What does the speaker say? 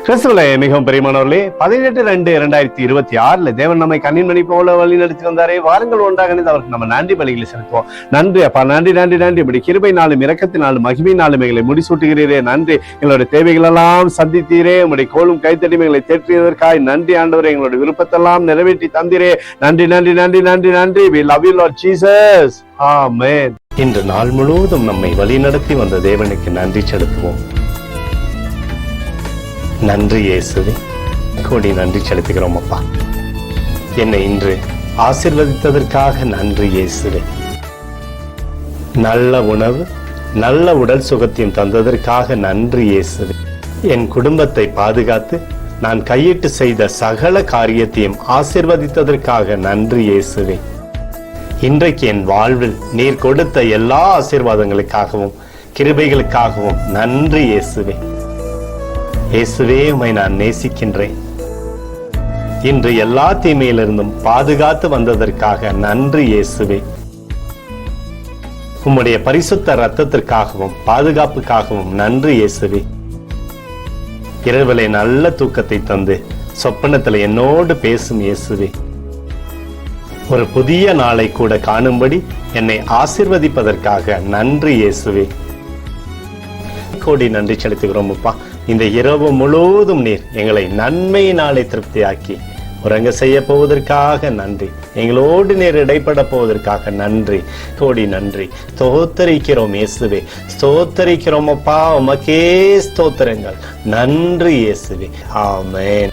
கிறிஸ்துவிலே மிகவும் பிரியமானவர்களே, 18/2/2026 தேவன் நம்மை கண்ணின்மணி போல வழி நடத்தி வந்தாரே. வாருங்கள் ஒன்றாக அவருக்கு நம்ம நன்றி பலிகளை செலுத்துவோம். நன்றி அப்பா, நன்றி நன்றி நன்றி. இப்படி கிருபையினாலும் இரக்கத்தினாலும் மகிமையினாலும் எங்களை முடிசூட்டுகிறீரே. நன்றி. எங்களுடைய தேவைகள் எல்லாம் சந்தித்தீரே. உங்களுடைய கோலும் கைத்தடிமைகளை தேற்றியதற்காய் நன்றி ஆண்டவரே. எங்களுடைய விருப்பத்தெல்லாம் நிறைவேற்றி தந்தீரே. நன்றி நன்றி நன்றி நன்றி நன்றி. We love you Lord Jesus. Amen. இன்று நாள் முழுவதும் நம்மை வழிநடத்தி வந்த தேவனுக்கு நன்றி செலுத்துவோம். நன்றி இயேசுவே, கோடி நன்றி செலுத்துகிறோம் அப்பா. என்னை இன்று ஆசீர்வதித்ததற்காக நன்றி இயேசுவே. நல்ல உணவு, நல்ல உடல் சுகத்தையும் தந்ததற்காக நன்றி இயேசுவே. என் குடும்பத்தை பாதுகாத்து நான் கையிட்டு செய்த சகல காரியத்தையும் ஆசீர்வதித்ததற்காக நன்றி இயேசுவே. இன்றைக்கு என் வாழ்வில் நீர் கொடுத்த எல்லா ஆசீர்வாதங்களுக்காகவும் கிருபைகளுக்காகவும் நன்றி இயேசுவே. இயேசுவே, உம்மை நான் நேசிக்கின்றேன். இன்று எல்லா தீமையிலிருந்தும் பாதுகாத்து வந்ததற்காக நன்றி இயேசுவே. உம்முடைய பரிசுத்த இரத்தத்திற்காகவும் பாதுகாப்புக்காகவும் நன்றி இயேசுவே. இரவிலே நல்ல தூக்கத்தை தந்து சொப்பனத்தில் என்னோடு பேசும் இயேசுவே. ஒரு புதிய நாளை கூட காணும்படி என்னை ஆசீர்வதிப்பதற்காக நன்றி இயேசுவே. கோடி நன்றி செலுத்துகிறோம் அப்பா. இந்த இரவு முழுவதும் நீர் எங்களை நன்மையினாலே திருப்தியாக்கி உறங்க செய்ய போவதற்காக நன்றி. எங்களோடு நீர் இடைப்பட போவதற்காக நன்றி. கோடி நன்றி. ஸ்தோத்தரிக்கிறோம் இயேசுவே, ஸ்தோத்தரிக்கிறோம் அப்பா. உமக்கே ஸ்தோத்திரங்கள். நன்றி இயேசுவே. ஆமென்.